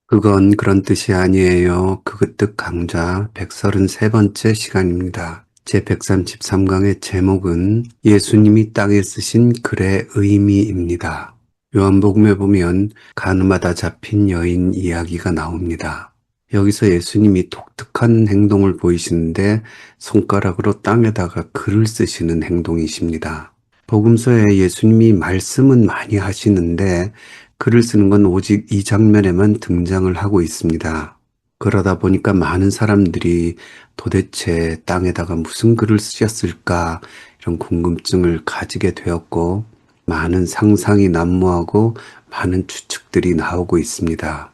그건 그런 뜻이 아니에요. 그것뜻 강좌 133번째 시간입니다. 제 133강의 제목은 예수님이 땅에 쓰신 글의 의미입니다. 요한복음에 보면 가늠하다 잡힌 여인 이야기가 나옵니다. 여기서 예수님이 독특한 행동을 보이시는데 손가락으로 땅에다가 글을 쓰시는 행동이십니다. 복음서에 예수님이 말씀은 많이 하시는데 글을 쓰는 건 오직 이 장면에만 등장을 하고 있습니다. 그러다 보니까 많은 사람들이 도대체 땅에다가 무슨 글을 쓰셨을까 이런 궁금증을 가지게 되었고 많은 상상이 난무하고 많은 추측들이 나오고 있습니다.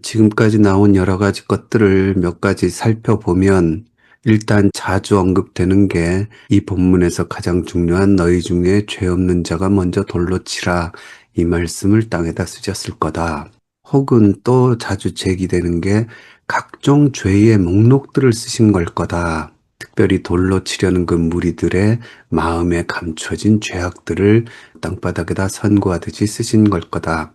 지금까지 나온 여러 가지 것들을 몇 가지 살펴보면 일단 자주 언급되는 게 이 본문에서 가장 중요한 너희 중에 죄 없는 자가 먼저 돌로 치라 이 말씀을 땅에다 쓰셨을 거다. 혹은 또 자주 제기되는 게 각종 죄의 목록들을 쓰신 걸 거다. 특별히 돌로 치려는 그 무리들의 마음에 감춰진 죄악들을 땅바닥에다 선고하듯이 쓰신 걸 거다.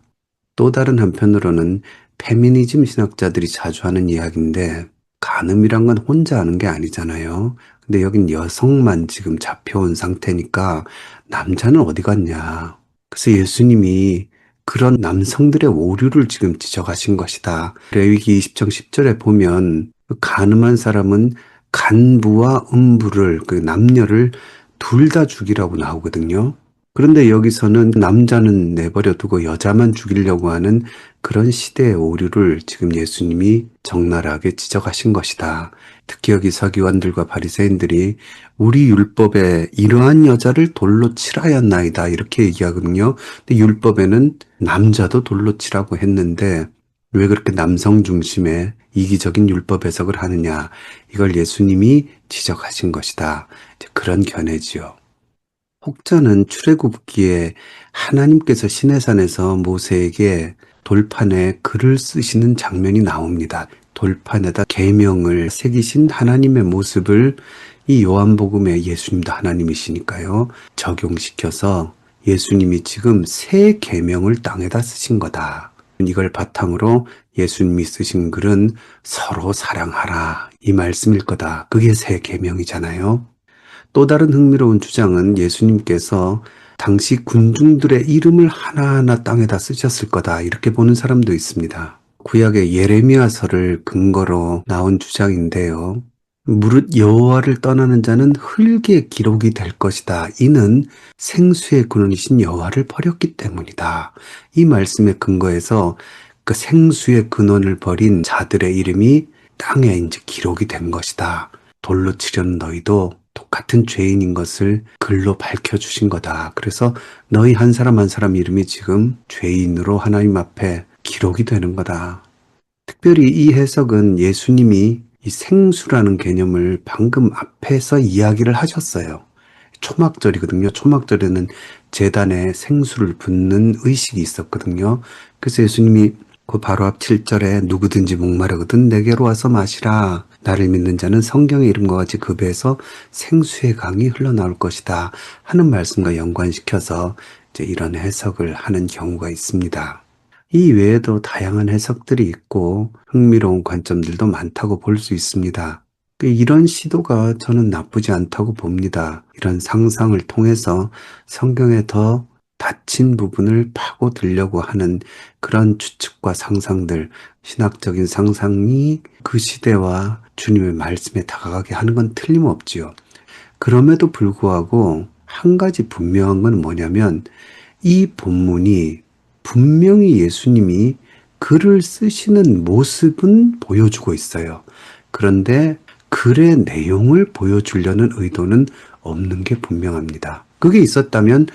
또 다른 한편으로는 페미니즘 신학자들이 자주 하는 이야기인데 간음이란 건 혼자 하는 게 아니잖아요. 근데 여긴 여성만 지금 잡혀온 상태니까 남자는 어디 갔냐. 그래서 예수님이 그런 남성들의 오류를 지금 지적하신 것이다. 레위기 20장 10절에 보면 그 간음한 사람은 간부와 음부를 그 남녀를 둘 다 죽이라고 나오거든요. 그런데 여기서는 남자는 내버려 두고 여자만 죽이려고 하는 그런 시대의 오류를 지금 예수님이 적나라하게 지적하신 것이다. 특히 여기 서기관들과 바리새인들이 우리 율법에 이러한 여자를 돌로 치라였나이다 이렇게 얘기하거든요. 근데 율법에는 남자도 돌로 치라고 했는데 왜 그렇게 남성 중심의 이기적인 율법 해석을 하느냐 이걸 예수님이 지적하신 것이다. 그런 견해지요. 혹자는 출애굽기에 하나님께서 시내산에서 모세에게 돌판에 글을 쓰시는 장면이 나옵니다. 돌판에다 계명을 새기신 하나님의 모습을 이 요한복음에 예수님도 하나님이시니까요. 적용시켜서 예수님이 지금 새 계명을 땅에다 쓰신 거다. 이걸 바탕으로 예수님이 쓰신 글은 서로 사랑하라 이 말씀일 거다. 그게 새 계명이잖아요. 또 다른 흥미로운 주장은 예수님께서 당시 군중들의 이름을 하나하나 땅에다 쓰셨을 거다 이렇게 보는 사람도 있습니다. 구약의 예레미야서를 근거로 나온 주장인데요. 무릇 여호와를 떠나는 자는 흙에 기록이 될 것이다. 이는 생수의 근원이신 여호와를 버렸기 때문이다. 이 말씀에 근거해서 그 생수의 근원을 버린 자들의 이름이 땅에 이제 기록이 된 것이다. 돌로 치려는 너희도 똑같은 죄인인 것을 글로 밝혀주신 거다. 그래서 너희 한 사람 한 사람 이름이 지금 죄인으로 하나님 앞에 기록이 되는 거다. 특별히 이 해석은 예수님이 이 생수라는 개념을 방금 앞에서 이야기를 하셨어요. 초막절이거든요. 초막절에는 제단에 생수를 붓는 의식이 있었거든요. 그래서 예수님이 그 바로 앞 7절에 누구든지 목마르거든 내게로 와서 마시라. 나를 믿는 자는 성경의 이름과 같이 그 배에서 생수의 강이 흘러나올 것이다 하는 말씀과 연관시켜서 이제 이런 해석을 하는 경우가 있습니다. 이 외에도 다양한 해석들이 있고 흥미로운 관점들도 많다고 볼 수 있습니다. 이런 시도가 저는 나쁘지 않다고 봅니다. 이런 상상을 통해서 성경에 더 닫힌 부분을 파고들려고 하는 그런 추측과 상상들, 신학적인 상상이 그 시대와 주님의 말씀에 다가가게 하는 건 틀림없지요. 그럼에도 불구하고 한 가지 분명한 건 뭐냐면 이 본문이 분명히 예수님이 글을 쓰시는 모습은 보여주고 있어요. 그런데 글의 내용을 보여주려는 의도는 없는 게 분명합니다. 그게 있었다면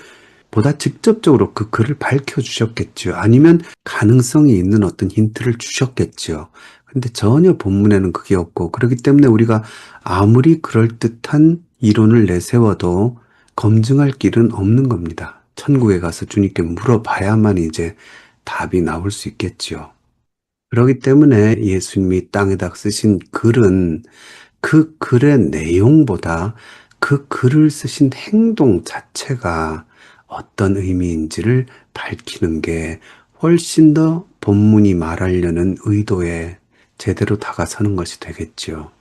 보다 직접적으로 그 글을 밝혀주셨겠죠. 아니면 가능성이 있는 어떤 힌트를 주셨겠죠. 근데 전혀 본문에는 그게 없고 그렇기 때문에 우리가 아무리 그럴듯한 이론을 내세워도 검증할 길은 없는 겁니다. 천국에 가서 주님께 물어봐야만 이제 답이 나올 수 있겠지요. 그렇기 때문에 예수님이 땅에다 쓰신 글은 그 글의 내용보다 그 글을 쓰신 행동 자체가 어떤 의미인지를 밝히는 게 훨씬 더 본문이 말하려는 의도에 제대로 다가서는 것이 되겠죠.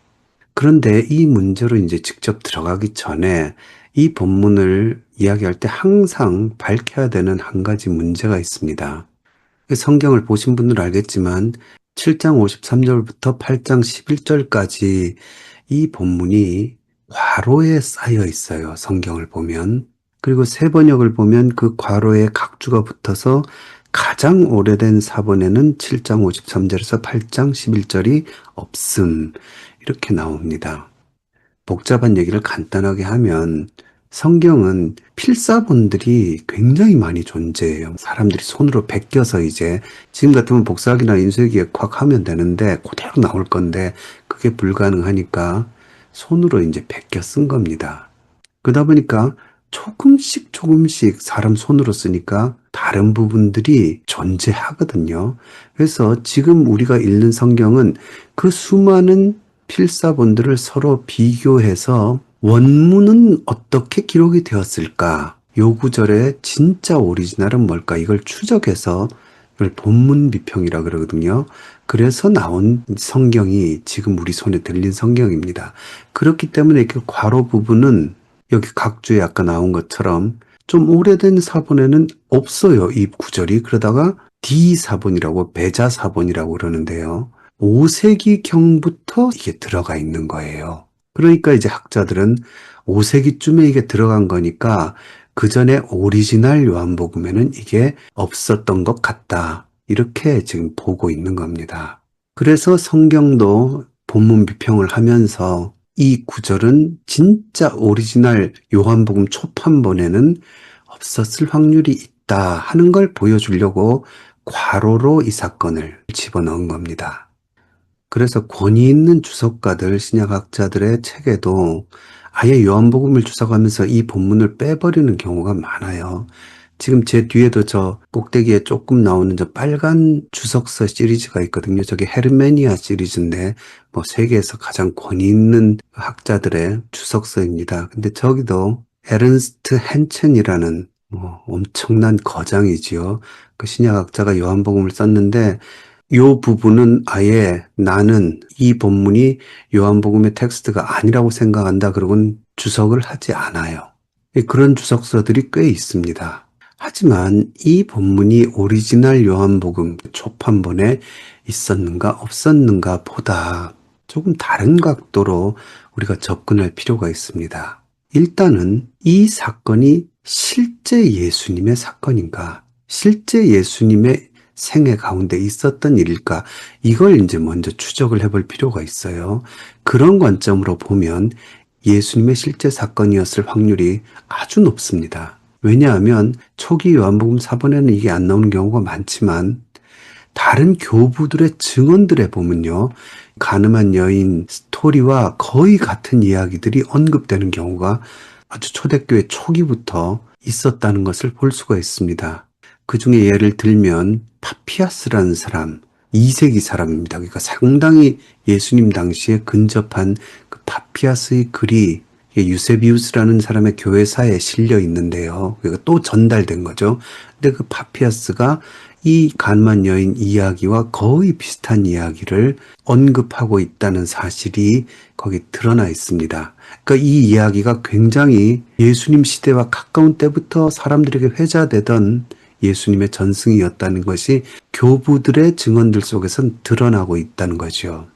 그런데 이 문제로 이제 직접 들어가기 전에 이 본문을 이야기할 때 항상 밝혀야 되는 한 가지 문제가 있습니다. 성경을 보신 분들은 알겠지만 7장 53절부터 8장 11절까지 이 본문이 괄호에 쌓여 있어요. 성경을 보면. 그리고 세번역을 보면 그 괄호에 각주가 붙어서 가장 오래된 사본에는 7장 53절에서 8장 11절이 없음 이렇게 나옵니다. 복잡한 얘기를 간단하게 하면 성경은 필사본들이 굉장히 많이 존재해요. 사람들이 손으로 베껴서 이제 지금 같으면 복사기나 인쇄기에 콱 하면 되는데 그대로 나올 건데 그게 불가능하니까 손으로 이제 베껴 쓴 겁니다. 그러다 보니까 조금씩 사람 손으로 쓰니까 다른 부분들이 존재하거든요. 그래서 지금 우리가 읽는 성경은 그 수많은 필사본들을 서로 비교해서 원문은 어떻게 기록이 되었을까? 요 구절의 진짜 오리지널은 뭘까? 이걸 추적해서 이걸 본문 비평이라 그러거든요. 그래서 나온 성경이 지금 우리 손에 들린 성경입니다. 그렇기 때문에 그 괄호 부분은 여기 각주에 아까 나온 것처럼 좀 오래된 사본에는 없어요. 이 구절이. 그러다가 D사본이라고 배자사본이라고 그러는데요. 5세기경부터 이게 들어가 있는 거예요. 그러니까 이제 학자들은 5세기쯤에 이게 들어간 거니까 그 전에 오리지널 요한복음에는 이게 없었던 것 같다. 이렇게 지금 보고 있는 겁니다. 그래서 성경도 본문 비평을 하면서 이 구절은 진짜 오리지널 요한복음 초판본에는 없었을 확률이 있다 하는 걸 보여주려고 괄호로 이 사건을 집어넣은 겁니다. 그래서 권위 있는 주석가들, 신약학자들의 책에도 아예 요한복음을 주석하면서 이 본문을 빼버리는 경우가 많아요. 지금 제 뒤에도 저 꼭대기에 조금 나오는 저 빨간 주석서 시리즈가 있거든요. 저게 헤르메니아 시리즈인데 뭐 세계에서 가장 권위 있는 학자들의 주석서입니다. 근데 저기도 에른스트 헨첸이라는 엄청난 거장이지요. 그 신약학자가 요한복음을 썼는데 요 부분은 아예 나는 이 본문이 요한복음의 텍스트가 아니라고 생각한다. 그러고는 주석을 하지 않아요. 그런 주석서들이 꽤 있습니다. 하지만 이 본문이 오리지널 요한복음 초판본에 있었는가 없었는가 보다 조금 다른 각도로 우리가 접근할 필요가 있습니다. 일단은 이 사건이 실제 예수님의 사건인가, 실제 예수님의 생애 가운데 있었던 일일까, 이걸 이제 먼저 추적을 해볼 필요가 있어요. 그런 관점으로 보면 예수님의 실제 사건이었을 확률이 아주 높습니다. 왜냐하면 초기 요한복음 사본에는 이게 안 나오는 경우가 많지만 다른 교부들의 증언들에 보면요, 가늠한 여인 스토리와 거의 같은 이야기들이 언급되는 경우가 아주 초대교회 초기부터 있었다는 것을 볼 수가 있습니다. 그 중에 예를 들면 파피아스라는 사람, 2세기 사람입니다. 그러니까 상당히 예수님 당시에 근접한 그 파피아스의 글이 유세비우스라는 사람의 교회사에 실려 있는데요. 그러니까 또 전달된 거죠. 근데 그 파피아스가 이 간만 여인 이야기와 거의 비슷한 이야기를 언급하고 있다는 사실이 거기 드러나 있습니다. 그러니까 이 이야기가 굉장히 예수님 시대와 가까운 때부터 사람들에게 회자되던 예수님의 전승이었다는 것이 교부들의 증언들 속에선 드러나고 있다는 거죠.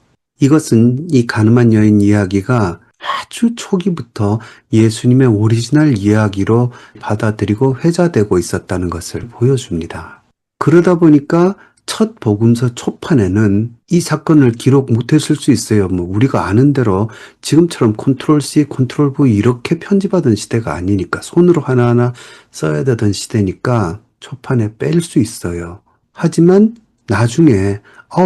이것은 이 가늠한 여인 이야기가 아주 초기부터 예수님의 오리지널 이야기로 받아들이고 회자되고 있었다는 것을 보여줍니다. 그러다 보니까 첫 복음서 초판에는 이 사건을 기록 못했을 수 있어요. 뭐 우리가 아는 대로 지금처럼 컨트롤 C, 컨트롤 V 이렇게 편집하던 시대가 아니니까, 손으로 하나하나 써야 되던 시대니까 초판에 뺄 수 있어요. 하지만 나중에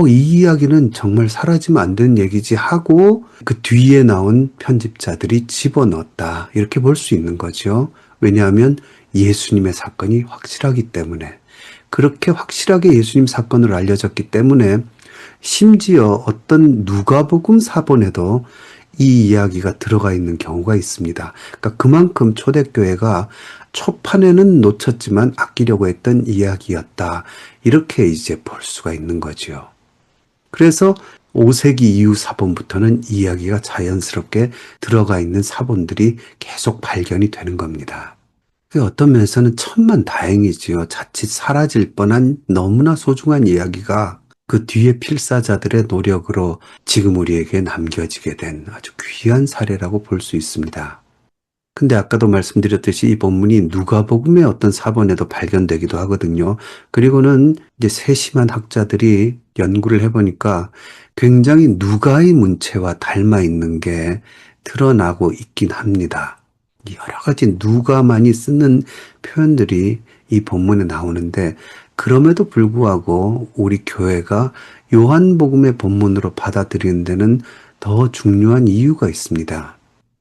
이 이야기는 정말 사라지면 안 되는 얘기지 하고 그 뒤에 나온 편집자들이 집어넣었다, 이렇게 볼 수 있는 거죠. 왜냐하면 예수님의 사건이 확실하기 때문에. 그렇게 확실하게 예수님 사건으로 알려졌기 때문에 심지어 어떤 누가복음 사본에도 이 이야기가 들어가 있는 경우가 있습니다. 그러니까 그만큼 초대교회가 초판에는 놓쳤지만 아끼려고 했던 이야기였다. 이렇게 이제 볼 수가 있는 거죠. 그래서 5세기 이후 사본부터는 이야기가 자연스럽게 들어가 있는 사본들이 계속 발견이 되는 겁니다. 어떤 면에서는 천만다행이지요. 자칫 사라질 뻔한 너무나 소중한 이야기가 그 뒤에 필사자들의 노력으로 지금 우리에게 남겨지게 된 아주 귀한 사례라고 볼 수 있습니다. 근데 아까도 말씀드렸듯이 이 본문이 누가복음의 어떤 사본에도 발견되기도 하거든요. 그리고는 이제 세심한 학자들이 연구를 해보니까 굉장히 누가의 문체와 닮아 있는 게 드러나고 있긴 합니다. 여러 가지 누가만이 쓰는 표현들이 이 본문에 나오는데 그럼에도 불구하고 우리 교회가 요한복음의 본문으로 받아들이는 데는 더 중요한 이유가 있습니다.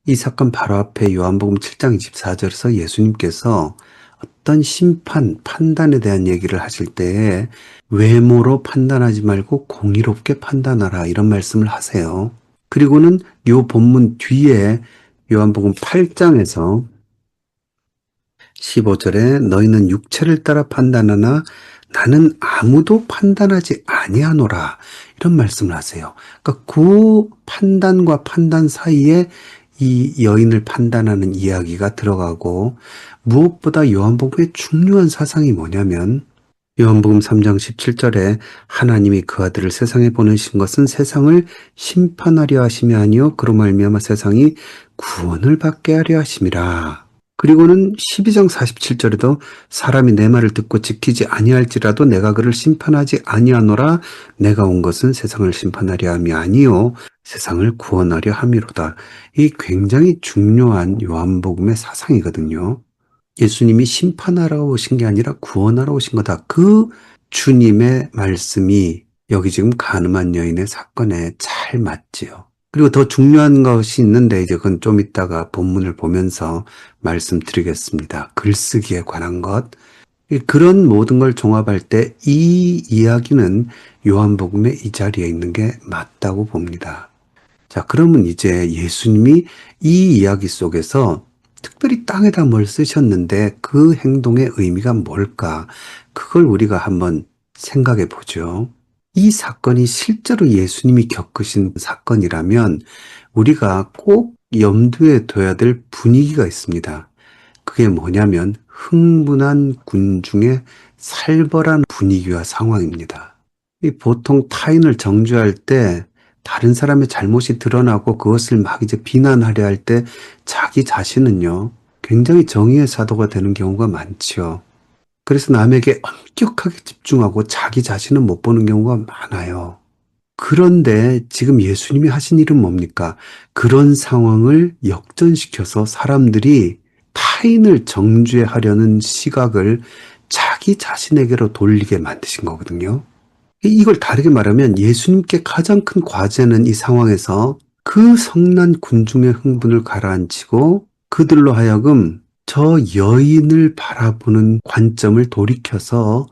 이 사건 바로 앞에 요한복음 7장 24절에서 예수님께서 어떤 심판, 판단에 대한 얘기를 하실 때에 외모로 판단하지 말고 공의롭게 판단하라 이런 말씀을 하세요. 그리고는 요 본문 뒤에 요한복음 8장에서 15절에 너희는 육체를 따라 판단하나 나는 아무도 판단하지 아니하노라 이런 말씀을 하세요. 그러니까 그 판단과 판단 사이에 이 여인을 판단하는 이야기가 들어가고 무엇보다 요한복음의 중요한 사상이 뭐냐면 요한복음 3장 17절에 하나님이 그 아들을 세상에 보내신 것은 세상을 심판하려 하심이 아니요 그로 말미암아 세상이 구원을 받게 하려 하심이라. 그리고는 12장 47절에도 사람이 내 말을 듣고 지키지 아니할지라도 내가 그를 심판하지 아니하노라. 내가 온 것은 세상을 심판하려 함이 아니요 세상을 구원하려 함이로다. 이 굉장히 중요한 요한복음의 사상이거든요. 예수님이 심판하러 오신 게 아니라 구원하러 오신 거다. 그 주님의 말씀이 여기 지금 간음한 여인의 사건에 잘 맞지요. 그리고 더 중요한 것이 있는데 이제 그건 좀 이따가 본문을 보면서 말씀드리겠습니다. 글쓰기에 관한 것. 그런 모든 걸 종합할 때 이 이야기는 요한복음의 이 자리에 있는 게 맞다고 봅니다. 자, 그러면 이제 예수님이 이 이야기 속에서 특별히 땅에다 뭘 쓰셨는데 그 행동의 의미가 뭘까? 그걸 우리가 한번 생각해 보죠. 이 사건이 실제로 예수님이 겪으신 사건이라면 우리가 꼭 염두에 둬야 될 분위기가 있습니다. 그게 뭐냐면 흥분한 군중의 살벌한 분위기와 상황입니다. 보통 타인을 정죄할 때 다른 사람의 잘못이 드러나고 그것을 막 이제 비난하려 할 때 자기 자신은요, 굉장히 정의의 사도가 되는 경우가 많죠. 그래서 남에게 엄격하게 집중하고 자기 자신은 못 보는 경우가 많아요. 그런데 지금 예수님이 하신 일은 뭡니까? 그런 상황을 역전시켜서 사람들이 타인을 정죄하려는 시각을 자기 자신에게로 돌리게 만드신 거거든요. 이걸 다르게 말하면 예수님께 가장 큰 과제는 이 상황에서 그 성난 군중의 흥분을 가라앉히고 그들로 하여금 저 여인을 바라보는 관점을 돌이켜서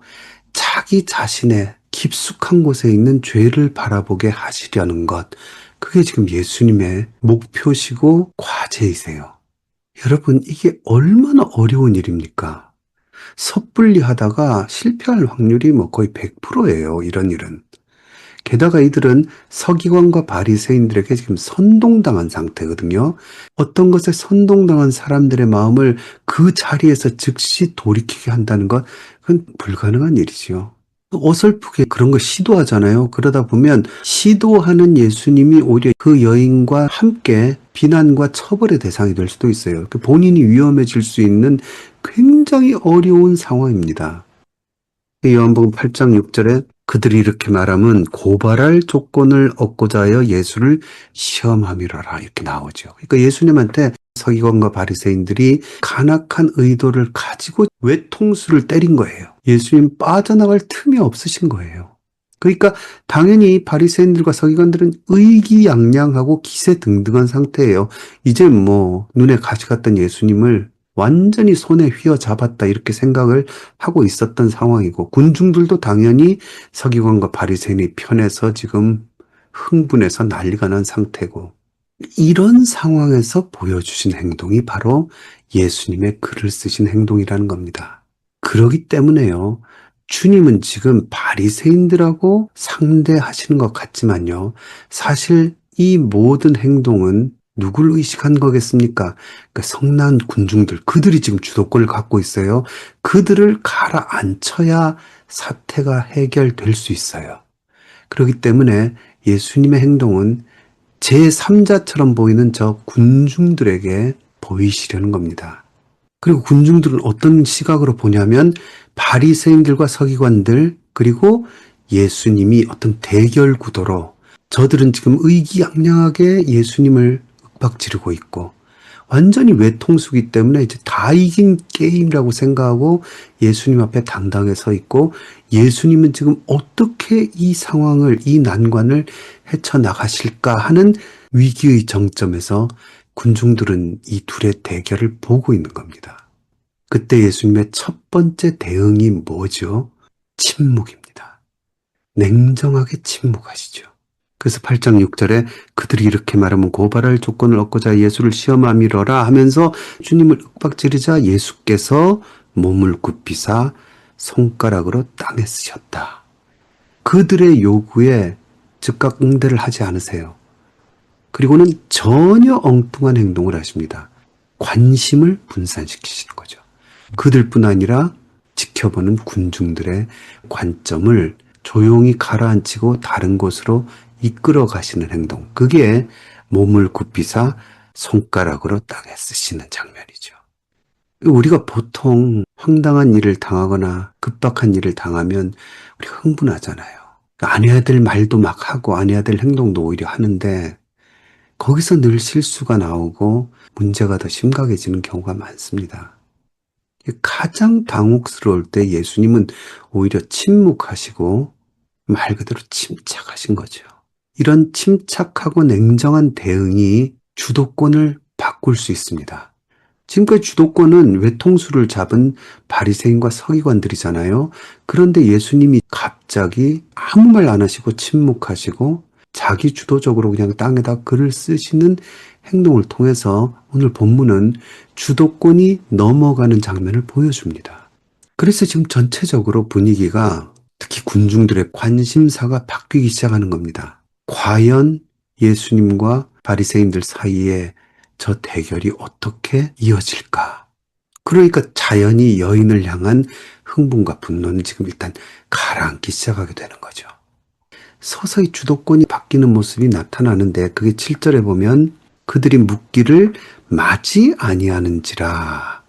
자기 자신의 깊숙한 곳에 있는 죄를 바라보게 하시려는 것. 그게 지금 예수님의 목표시고 과제이세요. 여러분, 이게 얼마나 어려운 일입니까? 섣불리 하다가 실패할 확률이 거의 100%예요. 이런 일은. 게다가 이들은 서기관과 바리새인들에게 지금 선동당한 상태거든요. 어떤 것에 선동당한 사람들의 마음을 그 자리에서 즉시 돌이키게 한다는 것, 그건 불가능한 일이지요. 어설프게 그런 거 시도하잖아요. 그러다 보면 시도하는 예수님이 오히려 그 여인과 함께 비난과 처벌의 대상이 될 수도 있어요. 본인이 위험해질 수 있는 굉장히 어려운 상황입니다. 요한복음 8장 6절에 그들이 이렇게 말하면 고발할 조건을 얻고자 하여 예수를 시험함이라라 이렇게 나오죠. 그러니까 예수님한테 서기관과 바리새인들이 간악한 의도를 가지고 외통수를 때린 거예요. 예수님 빠져나갈 틈이 없으신 거예요. 그러니까 당연히 바리새인들과 서기관들은 의기양양하고 기세등등한 상태예요. 이제 눈에 가시 같던 예수님을 완전히 손에 휘어잡았다 이렇게 생각을 하고 있었던 상황이고 군중들도 당연히 서기관과 바리새인의 편에서 지금 흥분해서 난리가 난 상태고 이런 상황에서 보여주신 행동이 바로 예수님의 글을 쓰신 행동이라는 겁니다. 그러기 때문에요. 주님은 지금 바리새인들하고 상대하시는 것 같지만요. 사실 이 모든 행동은 누굴 의식한 거겠습니까? 그러니까 성난 군중들, 그들이 지금 주도권을 갖고 있어요. 그들을 가라앉혀야 사태가 해결될 수 있어요. 그렇기 때문에 예수님의 행동은 제3자처럼 보이는 저 군중들에게 보이시려는 겁니다. 그리고 군중들은 어떤 시각으로 보냐면 바리새인들과 서기관들 그리고 예수님이 어떤 대결 구도로 저들은 지금 의기양양하게 예수님을 윽박지르고 있고 완전히 외통수기 때문에 이제 다 이긴 게임이라고 생각하고 예수님 앞에 당당히 서 있고 예수님은 지금 어떻게 이 상황을, 이 난관을 헤쳐나가실까 하는 위기의 정점에서 군중들은 이 둘의 대결을 보고 있는 겁니다. 그때 예수님의 첫 번째 대응이 뭐죠? 침묵입니다. 냉정하게 침묵하시죠. 그래서 8장 6절에 그들이 이렇게 말하면 고발할 조건을 얻고자 예수를 시험하미러라 하면서 주님을 윽박지르자 예수께서 몸을 굽히사 손가락으로 땅에 쓰셨다. 그들의 요구에 즉각 응대를 하지 않으세요. 그리고는 전혀 엉뚱한 행동을 하십니다. 관심을 분산시키시는 거죠. 그들뿐 아니라 지켜보는 군중들의 관점을 조용히 가라앉히고 다른 곳으로 이끌어 가시는 행동. 그게 몸을 굽히사 손가락으로 땅에 쓰시는 장면이죠. 우리가 보통 황당한 일을 당하거나 급박한 일을 당하면 우리가 흥분하잖아요. 안 해야 될 말도 막 하고 안 해야 될 행동도 오히려 하는데 거기서 늘 실수가 나오고 문제가 더 심각해지는 경우가 많습니다. 가장 당혹스러울 때 예수님은 오히려 침묵하시고 말 그대로 침착하신 거죠. 이런 침착하고 냉정한 대응이 주도권을 바꿀 수 있습니다. 지금까지 주도권은 외통수를 잡은 바리새인과 서기관들이잖아요. 그런데 예수님이 갑자기 아무 말 안 하시고 침묵하시고 자기 주도적으로 그냥 땅에다 글을 쓰시는 행동을 통해서 오늘 본문은 주도권이 넘어가는 장면을 보여줍니다. 그래서 지금 전체적으로 분위기가 특히 군중들의 관심사가 바뀌기 시작하는 겁니다. 과연 예수님과 바리새인들 사이에 저 대결이 어떻게 이어질까? 그러니까 자연히 여인을 향한 흥분과 분노는 지금 일단 가라앉기 시작하게 되는 거죠. 서서히 주도권이 바뀌는 모습이 나타나는데 그게 7절에 보면 그들이 묻기를 마지 아니하는지라.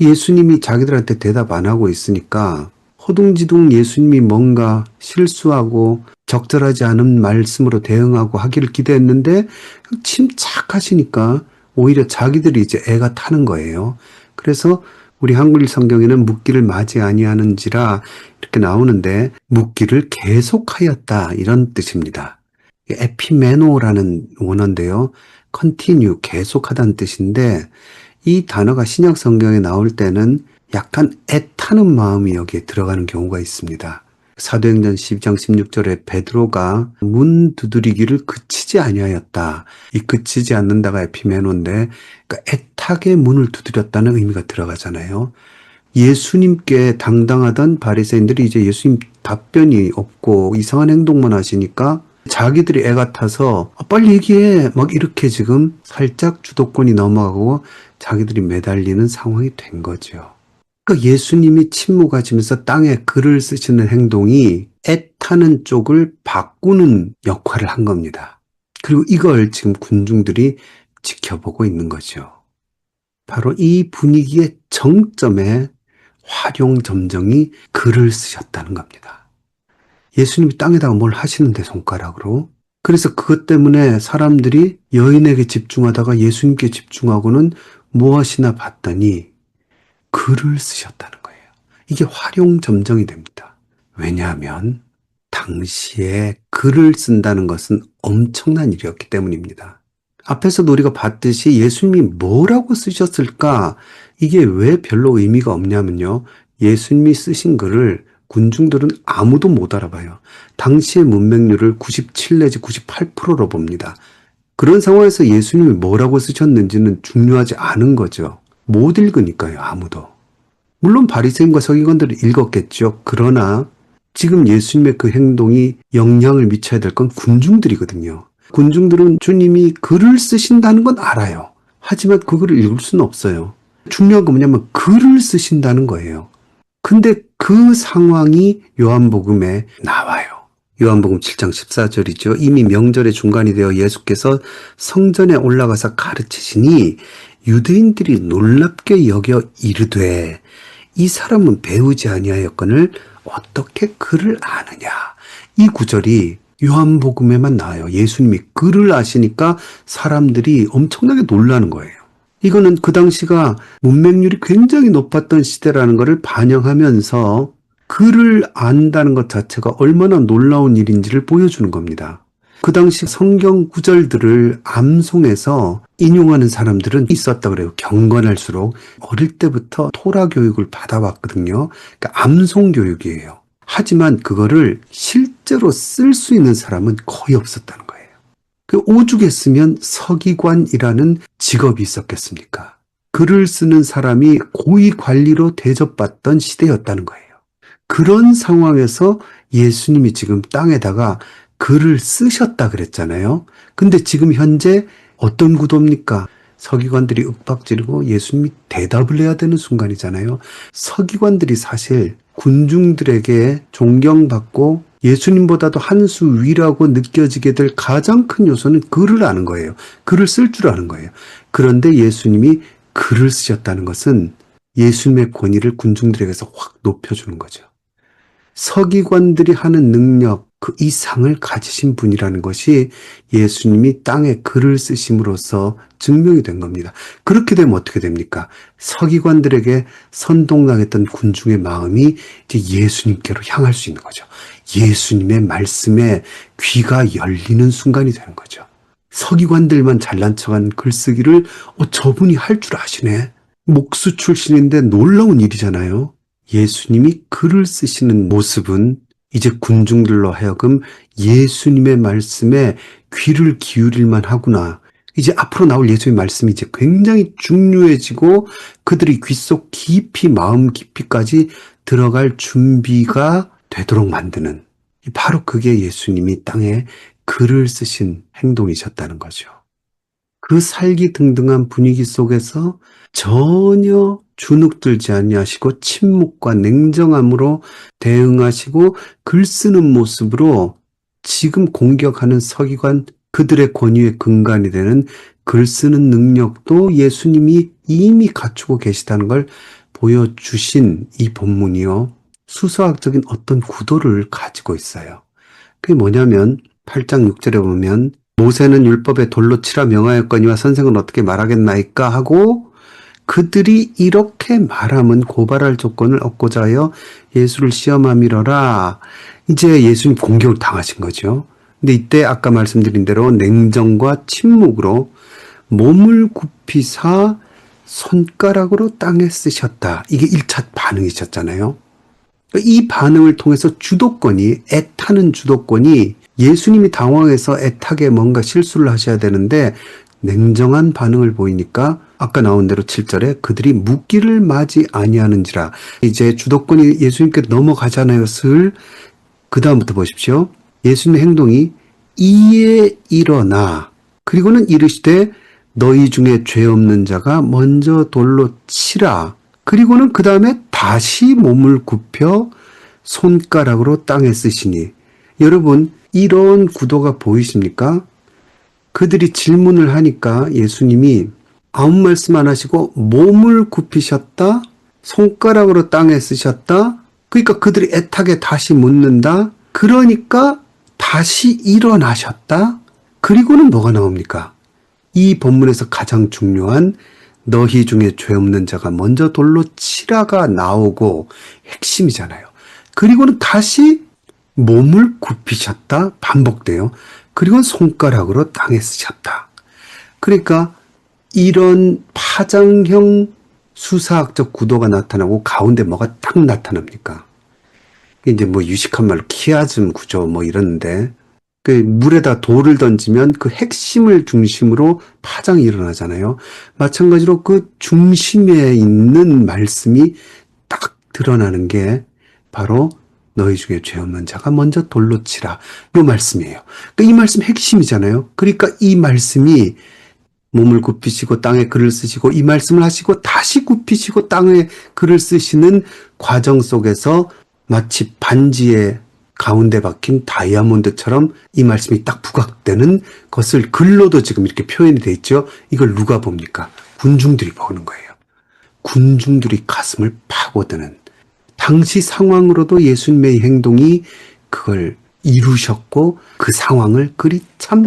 예수님이 자기들한테 대답 안 하고 있으니까 허둥지둥 예수님이 뭔가 실수하고 적절하지 않은 말씀으로 대응하고 하기를 기대했는데 침착하시니까 오히려 자기들이 이제 애가 타는 거예요. 그래서 우리 한글 성경에는 묻기를 마지 아니하는지라 이렇게 나오는데 묻기를 계속하였다 이런 뜻입니다. 에피메노라는 원어인데요. continue 계속하다는 뜻인데 이 단어가 신약 성경에 나올 때는 약간 애타는 마음이 여기에 들어가는 경우가 있습니다. 사도행전 12장 16절에 베드로가 문 두드리기를 그치지 아니하였다. 이 그치지 않는다가 에피메노인데 그러니까 애타게 문을 두드렸다는 의미가 들어가잖아요. 예수님께 당당하던 바리새인들이 이제 예수님 답변이 없고 이상한 행동만 하시니까 자기들이 애 같아서 빨리 얘기해 막 이렇게 지금 살짝 주도권이 넘어가고 자기들이 매달리는 상황이 된 거죠. 그러니까 예수님이 침묵하시면서 땅에 글을 쓰시는 행동이 애타는 쪽을 바꾸는 역할을 한 겁니다. 그리고 이걸 지금 군중들이 지켜보고 있는 거죠. 바로 이 분위기의 정점에 활용점정이 글을 쓰셨다는 겁니다. 예수님이 땅에다가 뭘 하시는데 손가락으로. 그래서 그것 때문에 사람들이 여인에게 집중하다가 예수님께 집중하고는 무엇이나 봤더니 글을 쓰셨다는 거예요. 이게 활용점정이 됩니다. 왜냐하면 당시에 글을 쓴다는 것은 엄청난 일이었기 때문입니다. 앞에서도 우리가 봤듯이 예수님이 뭐라고 쓰셨을까? 이게 왜 별로 의미가 없냐면요. 예수님이 쓰신 글을 군중들은 아무도 못 알아봐요. 당시의 문맹률을 97 내지 98%로 봅니다. 그런 상황에서 예수님이 뭐라고 쓰셨는지는 중요하지 않은 거죠. 못 읽으니까요, 아무도. 물론 바리새인과 서기관들은 읽었겠죠. 그러나 지금 예수님의 그 행동이 영향을 미쳐야 될 건 군중들이거든요. 군중들은 주님이 글을 쓰신다는 건 알아요. 하지만 그 글을 읽을 수는 없어요. 중요한 건 뭐냐면 글을 쓰신다는 거예요. 근데 그 상황이 요한복음에 나와요. 요한복음 7장 14절이죠. 이미 명절의 중간이 되어 예수께서 성전에 올라가서 가르치시니 유대인들이 놀랍게 여겨 이르되 이 사람은 배우지 아니하였거늘 어떻게 글을 아느냐. 이 구절이 요한복음에만 나와요. 예수님이 글을 아시니까 사람들이 엄청나게 놀라는 거예요. 이거는 그 당시가 문맹률이 굉장히 높았던 시대라는 것을 반영하면서 글을 안다는 것 자체가 얼마나 놀라운 일인지를 보여주는 겁니다. 그 당시 성경 구절들을 암송해서 인용하는 사람들은 있었다 그래요. 경건할수록 어릴 때부터 토라 교육을 받아왔거든요. 그러니까 암송 교육이에요. 하지만 그거를 실제로 쓸 수 있는 사람은 거의 없었다는 거예요. 그 오죽했으면 서기관이라는 직업이 있었겠습니까? 글을 쓰는 사람이 고위 관리로 대접받던 시대였다는 거예요. 그런 상황에서 예수님이 지금 땅에다가 글을 쓰셨다 그랬잖아요. 근데 지금 현재 어떤 구도입니까? 서기관들이 윽박지르고 예수님이 대답을 해야 되는 순간이잖아요. 서기관들이 사실 군중들에게 존경받고 예수님보다도 한 수 위라고 느껴지게 될 가장 큰 요소는 글을 아는 거예요. 글을 쓸 줄 아는 거예요. 그런데 예수님이 글을 쓰셨다는 것은 예수님의 권위를 군중들에게서 확 높여주는 거죠. 서기관들이 하는 능력, 그 이상을 가지신 분이라는 것이 예수님이 땅에 글을 쓰심으로써 증명이 된 겁니다. 그렇게 되면 어떻게 됩니까? 서기관들에게 선동당했던 군중의 마음이 이제 예수님께로 향할 수 있는 거죠. 예수님의 말씀에 귀가 열리는 순간이 되는 거죠. 서기관들만 잘난 척한 글쓰기를 저분이 할 줄 아시네. 목수 출신인데 놀라운 일이잖아요. 예수님이 글을 쓰시는 모습은 이제 군중들로 하여금 예수님의 말씀에 귀를 기울일만 하구나. 이제 앞으로 나올 예수님의 말씀이 이제 굉장히 중요해지고 그들이 귀 속 깊이 마음 깊이까지 들어갈 준비가 되도록 만드는, 바로 그게 예수님이 땅에 글을 쓰신 행동이셨다는 거죠. 그 살기등등한 분위기 속에서 전혀 주눅들지 아니하시고 침묵과 냉정함으로 대응하시고 글 쓰는 모습으로 지금 공격하는 서기관, 그들의 권위의 근간이 되는 글 쓰는 능력도 예수님이 이미 갖추고 계시다는 걸 보여주신 이 본문이요. 수사학적인 어떤 구도를 가지고 있어요. 그게 뭐냐면 8장 6절에 보면 모세는 율법에 돌로 치라 명하였거니와 선생은 어떻게 말하겠나이까 하고 그들이 이렇게 말하면 고발할 조건을 얻고자 하여 예수를 시험함이러라. 이제 예수님 공격을 당하신 거죠. 근데 이때 아까 말씀드린 대로 냉정과 침묵으로 몸을 굽히사 손가락으로 땅에 쓰셨다. 이게 1차 반응이셨잖아요. 이 반응을 통해서 주도권이, 애타는 주도권이 예수님이 당황해서 애타게 뭔가 실수를 하셔야 되는데 냉정한 반응을 보이니까 아까 나온 대로 7절에 그들이 묻기를 마지 아니하는지라. 이제 주도권이 예수님께 넘어가잖아요. 그 다음부터 보십시오. 예수님의 행동이 이에 일어나 그리고는 이르시되 너희 중에 죄 없는 자가 먼저 돌로 치라. 그리고는 그 다음에 다시 몸을 굽혀 손가락으로 땅에 쓰시니. 여러분, 이런 구도가 보이십니까? 그들이 질문을 하니까 예수님이 아무 말씀 안 하시고 몸을 굽히셨다, 손가락으로 땅에 쓰셨다. 그러니까 그들이 애타게 다시 묻는다. 그러니까 다시 일어나셨다. 그리고는 뭐가 나옵니까? 이 본문에서 가장 중요한 너희 중에 죄 없는 자가 먼저 돌로 치라가 나오고 핵심이잖아요. 그리고는 다시 몸을 굽히셨다 반복돼요. 그리고 손가락으로 땅에 쓰셨다. 그러니까 이런 파장형 수사학적 구도가 나타나고 가운데 뭐가 딱 나타납니까? 이제 뭐 유식한 말로 키아즘 구조 뭐 이러는데 그 물에다 돌을 던지면 그 핵심을 중심으로 파장이 일어나잖아요. 마찬가지로 그 중심에 있는 말씀이 딱 드러나는 게 바로 너희 중에 죄 없는 자가 먼저 돌로 치라. 이 말씀이에요. 그러니까 이 말씀 핵심이잖아요. 그러니까 이 말씀이 몸을 굽히시고 땅에 글을 쓰시고 이 말씀을 하시고 다시 굽히시고 땅에 글을 쓰시는 과정 속에서 마치 반지에 가운데 박힌 다이아몬드처럼 이 말씀이 딱 부각되는 것을 글로도 지금 이렇게 표현이 돼 있죠. 이걸 누가 봅니까? 군중들이 보는 거예요. 군중들이 가슴을 파고드는 당시 상황으로도 예수님의 행동이 그걸 이루셨고 그 상황을 그리 참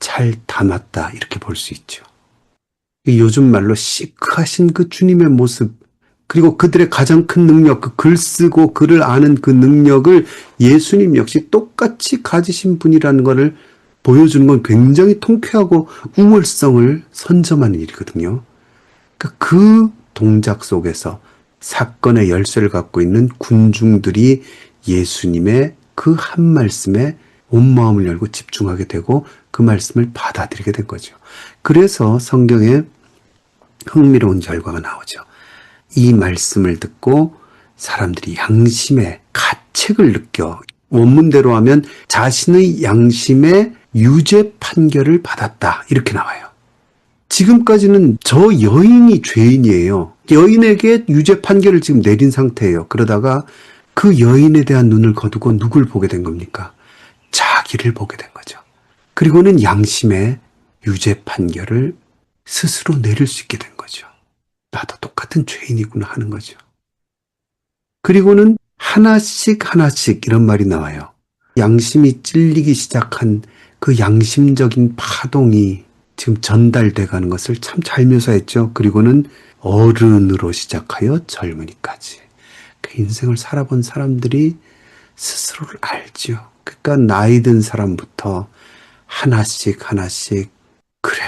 잘 담았다 이렇게 볼 수 있죠. 요즘 말로 시크하신 그 주님의 모습 그리고 그들의 가장 큰 능력, 그 글 쓰고 글을 아는 그 능력을 예수님 역시 똑같이 가지신 분이라는 것을 보여주는 건 굉장히 통쾌하고 우월성을 선점하는 일이거든요. 그 동작 속에서 사건의 열쇠를 갖고 있는 군중들이 예수님의 그 한 말씀에 온 마음을 열고 집중하게 되고 그 말씀을 받아들이게 된 거죠. 그래서 성경에 흥미로운 결과가 나오죠. 이 말씀을 듣고 사람들이 양심의 가책을 느껴 원문대로 하면 자신의 양심의 유죄 판결을 받았다 이렇게 나와요. 지금까지는 저 여인이 죄인이에요. 여인에게 유죄 판결을 지금 내린 상태예요. 그러다가 그 여인에 대한 눈을 거두고 누굴 보게 된 겁니까? 자기를 보게 된 거죠. 그리고는 양심의 유죄 판결을 스스로 내릴 수 있게 된 거죠. 나도 똑같은 죄인이구나 하는 거죠. 그리고는 하나씩 하나씩 이런 말이 나와요. 양심이 찔리기 시작한 그 양심적인 파동이 지금 전달돼 가는 것을 참 잘 묘사했죠. 그리고는 어른으로 시작하여 젊은이까지. 그 인생을 살아본 사람들이 스스로를 알죠. 그러니까 나이 든 사람부터 하나씩 하나씩 그래.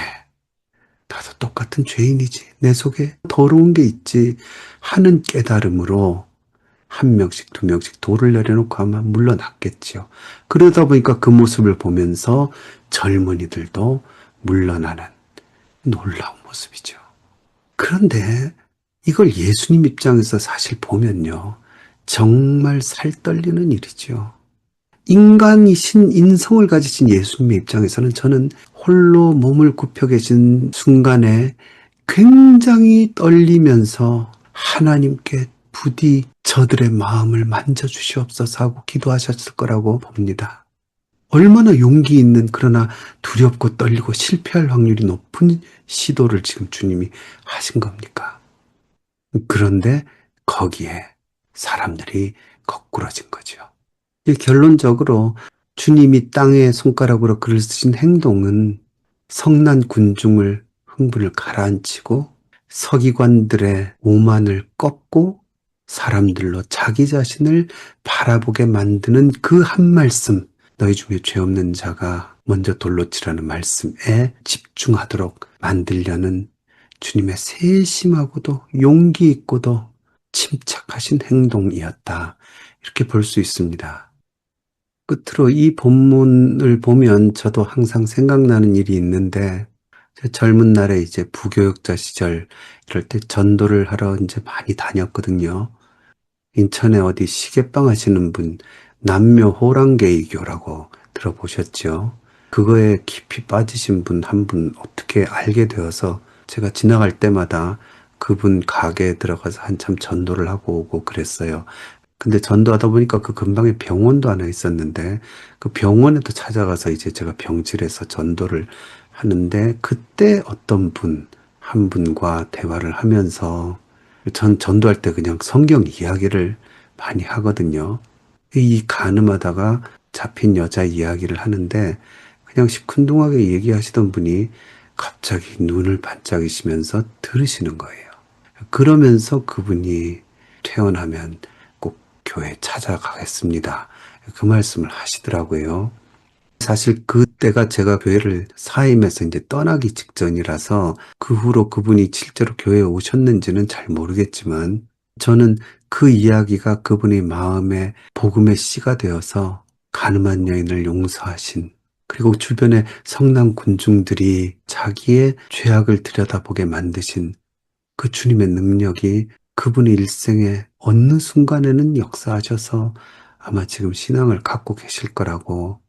나도 똑같은 죄인이지. 내 속에 더러운 게 있지 하는 깨달음으로 한 명씩 두 명씩 돌을 내려놓고 아마 물러났겠지요. 그러다 보니까 그 모습을 보면서 젊은이들도 물러나는 놀라운 모습이죠. 그런데 이걸 예수님 입장에서 사실 보면요. 정말 살떨리는 일이죠. 인간이신 인성을 가지신 예수님의 입장에서는 저는 홀로 몸을 굽혀 계신 순간에 굉장히 떨리면서 하나님께 부디 저들의 마음을 만져주시옵소서 하고 기도하셨을 거라고 봅니다. 얼마나 용기 있는 그러나 두렵고 떨리고 실패할 확률이 높은 시도를 지금 주님이 하신 겁니까? 그런데 거기에 사람들이 거꾸러진 거죠. 결론적으로 주님이 땅에 손가락으로 글을 쓰신 행동은 성난 군중을 흥분을 가라앉히고 서기관들의 오만을 꺾고 사람들로 자기 자신을 바라보게 만드는 그 한 말씀, 너희 중에 죄 없는 자가 먼저 돌로 치라는 말씀에 집중하도록 만들려는 주님의 세심하고도 용기 있고도 침착하신 행동이었다. 이렇게 볼 수 있습니다. 끝으로 이 본문을 보면 저도 항상 생각나는 일이 있는데 젊은 날에 이제 부교육자 시절 이럴 때 전도를 하러 이제 많이 다녔거든요. 인천에 어디 시계방 하시는 분 남묘 호랑개이교라고 들어보셨죠? 그거에 깊이 빠지신 분 한 분 어떻게 알게 되어서 제가 지나갈 때마다 그분 가게에 들어가서 한참 전도를 하고 오고 그랬어요. 근데 전도하다 보니까 그 근방에 병원도 하나 있었는데 그 병원에도 찾아가서 이제 제가 병실에서 전도를 하는데 그때 어떤 분, 한 분과 대화를 하면서 전 전도할 때 그냥 성경 이야기를 많이 하거든요. 이 가늠하다가 잡힌 여자 이야기를 하는데 그냥 시큰둥하게 얘기하시던 분이 갑자기 눈을 반짝이시면서 들으시는 거예요. 그러면서 그분이 퇴원하면 꼭 교회 찾아가겠습니다. 그 말씀을 하시더라고요. 사실 그때가 제가 교회를 사임해서 이제 떠나기 직전이라서 그 후로 그분이 실제로 교회에 오셨는지는 잘 모르겠지만 저는 그 이야기가 그분의 마음에 복음의 씨가 되어서 가늠한 여인을 용서하신 그리고 주변의 성난 군중들이 자기의 죄악을 들여다보게 만드신 그 주님의 능력이 그분의 일생에 어느 순간에는 역사하셔서 아마 지금 신앙을 갖고 계실 거라고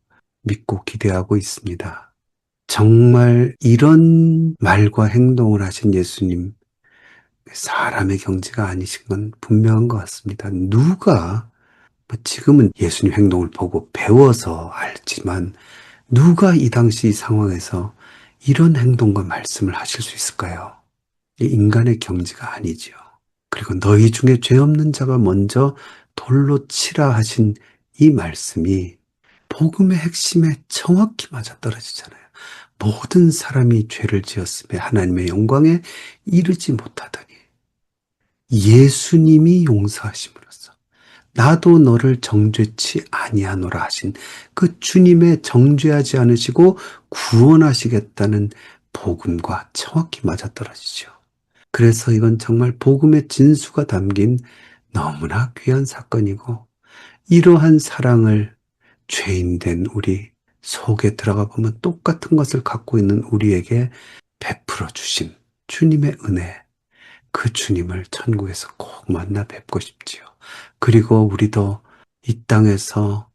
믿고 기대하고 있습니다. 정말 이런 말과 행동을 하신 예수님, 사람의 경지가 아니신 건 분명한 것 같습니다. 누가, 지금은 예수님 행동을 보고 배워서 알지만, 누가 이 당시 상황에서 이런 행동과 말씀을 하실 수 있을까요? 이 인간의 경지가 아니지요. 그리고 너희 중에 죄 없는 자가 먼저 돌로 치라 하신 이 말씀이 복음의 핵심에 정확히 맞아떨어지잖아요. 모든 사람이 죄를 지었음에 하나님의 영광에 이르지 못하더니 예수님이 용서하심으로써 나도 너를 정죄치 아니하노라 하신 그 주님의 정죄하지 않으시고 구원하시겠다는 복음과 정확히 맞아떨어지죠. 그래서 이건 정말 복음의 진수가 담긴 너무나 귀한 사건이고, 이러한 사랑을 죄인된 우리 속에 들어가 보면 똑같은 것을 갖고 있는 우리에게 베풀어 주신 주님의 은혜, 그 주님을 천국에서 꼭 만나 뵙고 싶지요. 그리고 우리도 이 땅에서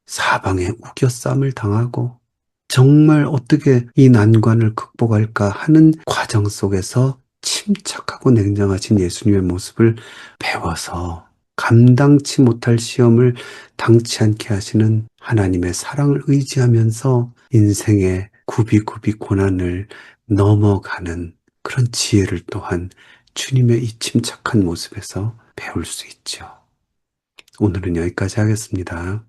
사방에 우겨쌈을 당하고 정말 어떻게 이 난관을 극복할까 하는 과정 속에서 침착하고 냉정하신 예수님의 모습을 배워서 감당치 못할 시험을 당치 않게 하시는 하나님의 사랑을 의지하면서 인생의 굽이굽이 고난을 넘어가는 그런 지혜를 또한 주님의 이 침착한 모습에서 배울 수 있죠. 오늘은 여기까지 하겠습니다.